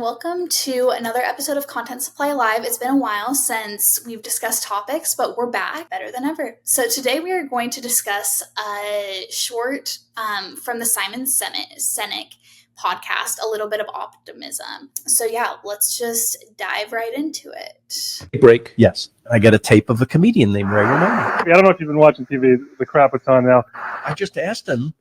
welcome to another episode of Content Supply Live. It's been a while since we've discussed topics, but we're back better than ever. So today we are going to discuss a short from the Sinek podcast, a little bit of optimism. So yeah, let's just dive right into it. Break. Yes. I got a tape of a comedian named Ray Ramone. I don't know if you've been watching TV, the crap it's on now. I just asked him,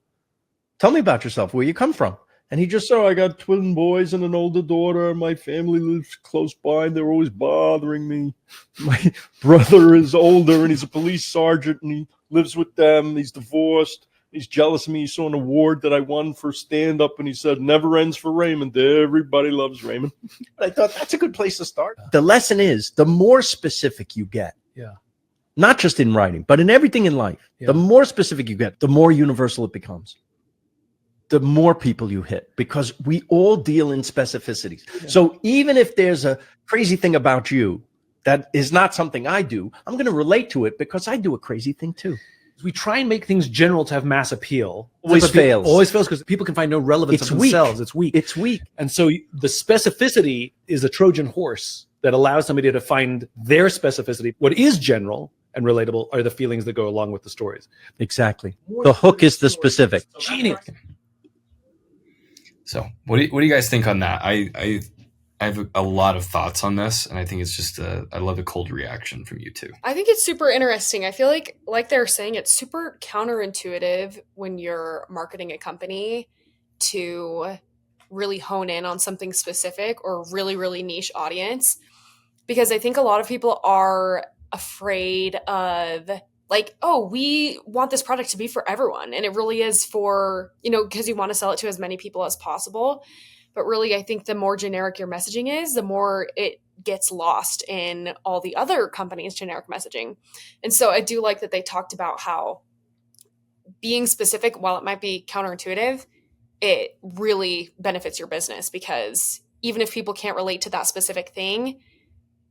tell me about yourself, where you come from. And he just said, I got twin boys and an older daughter. My family lives close by, and they're always bothering me. My brother is older, and he's a police sergeant, and he lives with them. He's divorced. He's jealous of me. He saw an award that I won for stand-up, and he said, never ends for Raymond. Everybody loves Raymond. I thought that's a good place to start. The lesson is, the more specific you get, not just in writing, but in everything in life, the more specific you get, the more universal it becomes. The more people you hit, because we all deal in specificities. Yeah. So even if there's a crazy thing about you that is not something I do, I'm going to relate to it because I do a crazy thing too. We try and make things general to have mass appeal. Always fails because people can find no relevance of themselves. It's weak. It's weak. And so the specificity is a Trojan horse that allows somebody to find their specificity. What is general and relatable are the feelings that go along with the stories. Exactly. The hook is the specific. Genius. So what do you guys think on that? I have a lot of thoughts on this, and I think it's just I love a cold reaction from you too. I think it's super interesting. I feel like they're saying, it's super counterintuitive when you're marketing a company to really hone in on something specific or really, really niche audience, because I think a lot of people are afraid of we want this product to be for everyone. And it really is for, because you want to sell it to as many people as possible. But really, I think the more generic your messaging is, the more it gets lost in all the other companies' generic messaging. And so I do like that they talked about how being specific, while it might be counterintuitive, it really benefits your business, because even if people can't relate to that specific thing,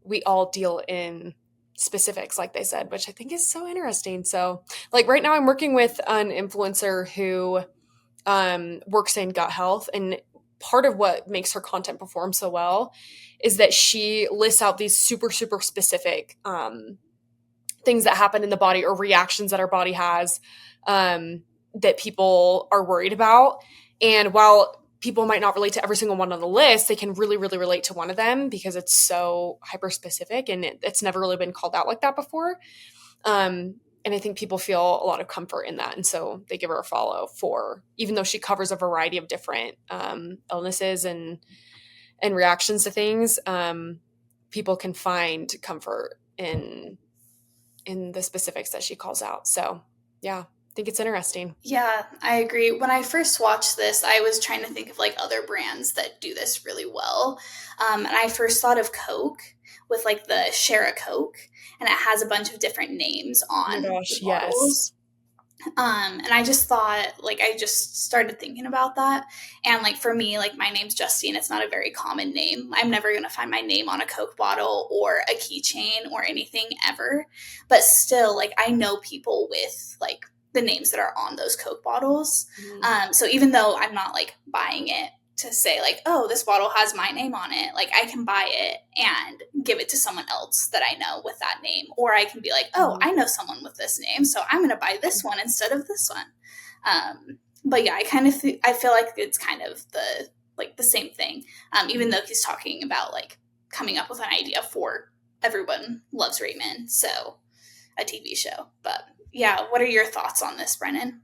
we all deal in specifics, like they said, which I think is so interesting. So right now I'm working with an influencer who works in gut health, and part of what makes her content perform so well is that she lists out these super, super specific things that happen in the body or reactions that our body has that people are worried about. And while people might not relate to every single one on the list, they can really, really relate to one of them because it's so hyper specific and it's never really been called out like that before. And I think people feel a lot of comfort in that. And so they give her a follow even though she covers a variety of different illnesses and reactions to things, people can find comfort in the specifics that she calls out. So yeah. I think it's interesting. Yeah, I agree. When I first watched this, I was trying to think of other brands that do this really well. And I first thought of Coke with the Share a Coke, and it has a bunch of different names on the bottles. Yes. And I just thought, I just started thinking about that. And for me, my name's Justine. It's not a very common name. I'm never going to find my name on a Coke bottle or a keychain or anything ever. But still, I know people with the names that are on those Coke bottles. So even though I'm not buying it to say oh, this bottle has my name on it, I can buy it and give it to someone else that I know with that name. Or I can be oh, I know someone with this name, so I'm going to buy this one instead of this one. But yeah, I feel like it's kind of the same thing. Even though he's talking about coming up with an idea for Everyone Loves Raymond, so a TV show. But yeah, what are your thoughts on this, Brennan?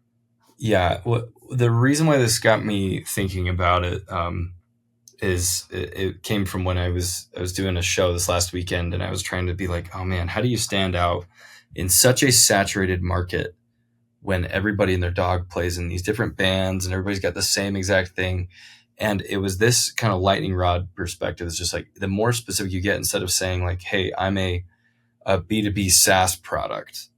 Yeah, well, the reason why this got me thinking about it is it came from when I was doing a show this last weekend, and I was trying to be oh man, how do you stand out in such a saturated market when everybody and their dog plays in these different bands and everybody's got the same exact thing? And it was this kind of lightning rod perspective. It's just the more specific you get, instead of saying hey, I'm a B2B SaaS product.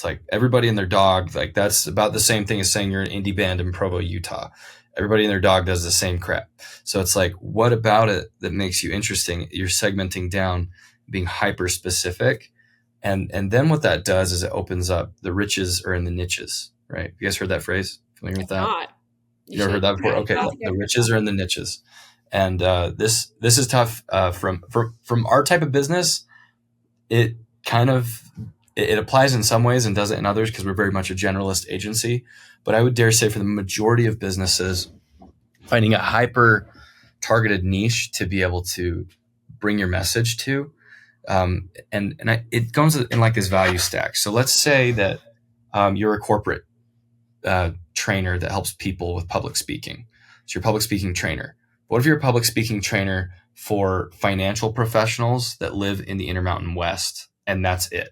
It's everybody and their dog, that's about the same thing as saying you're an indie band in Provo, Utah. Everybody and their dog does the same crap. So it's what about it that makes you interesting? You're segmenting down, being hyper specific. And then what that does is it opens up the riches are in the niches, right? You guys heard that phrase? Familiar with that? Not. You ever heard that before? Okay. The riches are in the niches. And this is tough from our type of business. It kind of it applies in some ways and doesn't in others because we're very much a generalist agency. But I would dare say for the majority of businesses, finding a hyper targeted niche to be able to bring your message to, it goes in like this value stack. So let's say that you're a corporate trainer that helps people with public speaking. So you're a public speaking trainer. What if you're a public speaking trainer for financial professionals that live in the Intermountain West, and that's it?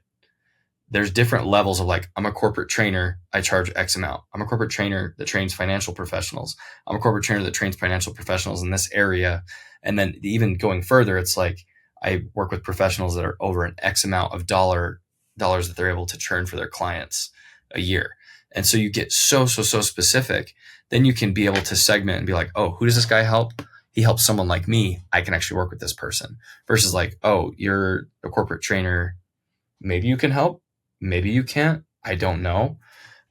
There's different levels of like, I'm a corporate trainer, I charge X amount. I'm a corporate trainer that trains financial professionals. I'm a corporate trainer that trains financial professionals in this area. And then even going further, it's like, I work with professionals that are over an X amount of dollars that they're able to churn for their clients a year. And so you get so specific, then you can be able to segment and be like, oh, who does this guy help? He helps someone like me. I can actually work with this person. Versus like, oh, you're a corporate trainer. Maybe you can help. Maybe you can't. I don't know.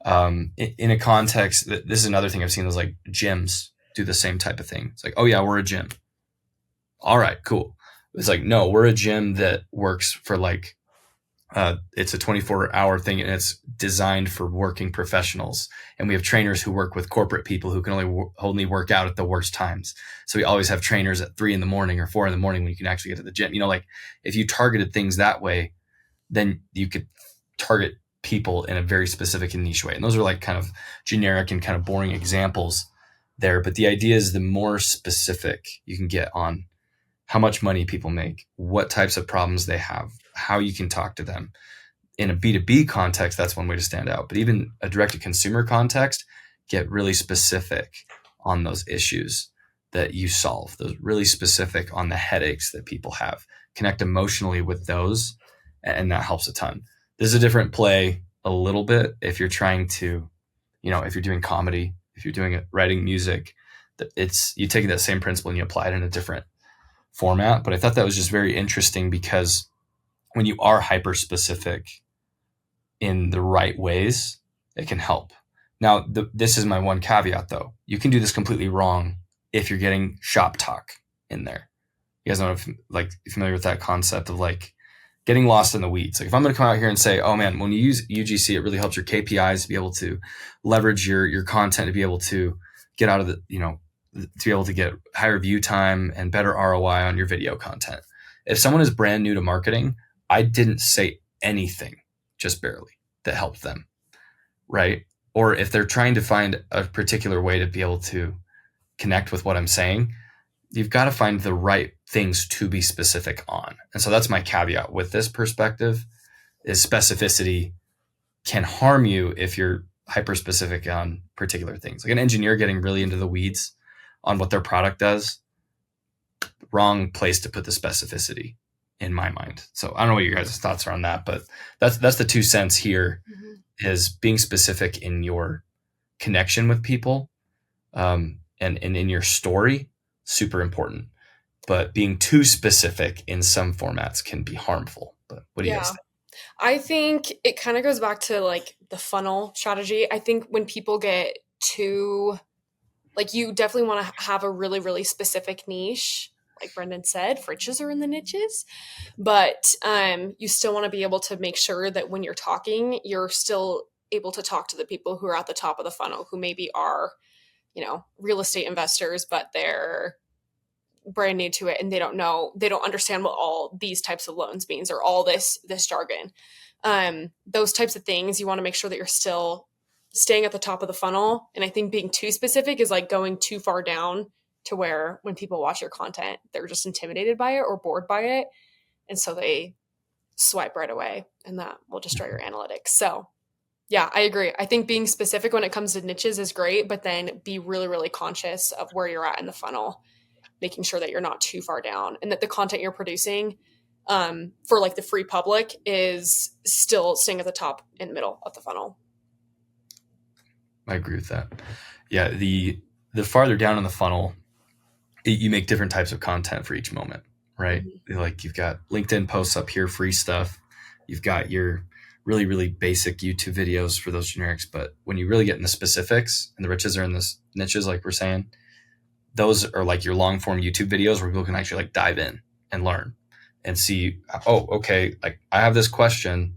In a context, this is another thing I've seen is like gyms do the same type of thing. It's like, oh yeah, we're a gym. All right, cool. It's like, no, we're a gym that works for like, it's a 24-hour thing and it's designed for working professionals. And we have trainers who work with corporate people who can only work out at the worst times. So we always have trainers at 3 a.m. or 4 a.m. when you can actually get to the gym. Like if you targeted things that way, then you could target people in a very specific and niche way. And those are like kind of generic and kind of boring examples there. But the idea is the more specific you can get on how much money people make, what types of problems they have, how you can talk to them. In a B2B context, that's one way to stand out. But even a direct-to-consumer context, get really specific on those issues that you solve, those really specific on the headaches that people have. Connect emotionally with those, and that helps a ton. This is a different play a little bit if you're trying to, if you're doing comedy, if you're doing writing music, you take that same principle and you apply it in a different format. But I thought that was just very interesting because when you are hyper specific in the right ways, it can help. Now, this is my one caveat though. You can do this completely wrong if you're getting shop talk in there. You guys know if you're familiar with that concept of like getting lost in the weeds. Like if I'm going to come out here and say, oh man, when you use UGC, it really helps your KPIs to be able to leverage your content, to be able to get out of the, to be able to get higher view time and better ROI on your video content. If someone is brand new to marketing, I didn't say anything, just barely, that helped them, right? Or if they're trying to find a particular way to be able to connect with what I'm saying, you've got to find the right things to be specific on. And so that's my caveat with this perspective is specificity can harm you if you're hyper specific on particular things. Like an engineer getting really into the weeds on what their product does, wrong place to put the specificity in my mind. So I don't know what your guys' thoughts are on that, but that's the 2 cents here is being specific in your connection with people and in your story, super important. But being too specific in some formats can be harmful. But what do you guys think? I think it kind of goes back to like the funnel strategy. I think when people get too, like you definitely want to have a really, really specific niche. Like Brendan said, fridges are in the niches, but you still want to be able to make sure that when you're talking, you're still able to talk to the people who are at the top of the funnel, who maybe are, real estate investors, but they're brand new to it and they don't understand what all these types of loans means or all this jargon. Those types of things, you want to make sure that you're still staying at the top of the funnel. And I think being too specific is like going too far down to where when people watch your content, they're just intimidated by it or bored by it. And so they swipe right away and that will destroy your analytics. So yeah, I agree. I think being specific when it comes to niches is great, but then be really, really conscious of where you're at in the funnel, making sure that you're not too far down and that the content you're producing for like the free public is still staying at the top and middle of the funnel. I agree with that. Yeah. The farther down in the funnel, you make different types of content for each moment, right? Mm-hmm. Like you've got LinkedIn posts up here, free stuff. You've got your really, really basic YouTube videos for those generics. But when you really get in the specifics and the riches are in the niches, like we're saying, those are like your long form YouTube videos where people can actually like dive in and learn and see, oh, okay, like I have this question.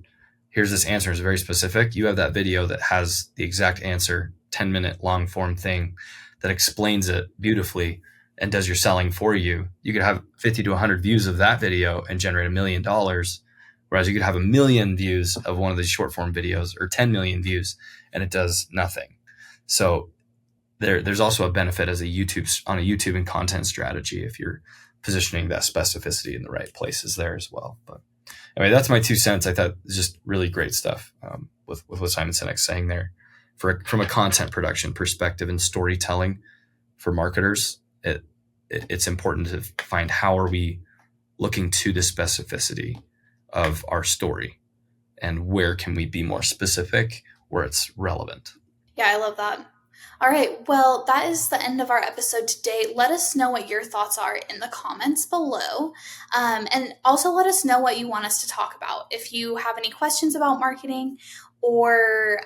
Here's this answer. It's very specific. You have that video that has the exact answer, 10-minute long form thing that explains it beautifully and does your selling for you. You could have 50 to 100 views of that video and generate $1 million. Whereas you could have 1 million views of one of these short form videos or 10 million views and it does nothing. So there's also a benefit as on a YouTube and content strategy if you're positioning that specificity in the right places there as well. But anyway, that's my 2 cents. I thought it was just really great stuff with what Simon Sinek's saying there. From a content production perspective and storytelling for marketers, it's important to find how are we looking to the specificity of our story and where can we be more specific where it's relevant. Yeah, I love that. All right, well, that is the end of our episode today. Let us know what your thoughts are in the comments below. And also let us know what you want us to talk about. If you have any questions about marketing or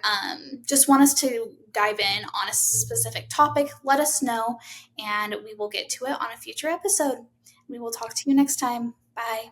just want us to dive in on a specific topic, let us know and we will get to it on a future episode. We will talk to you next time. Bye.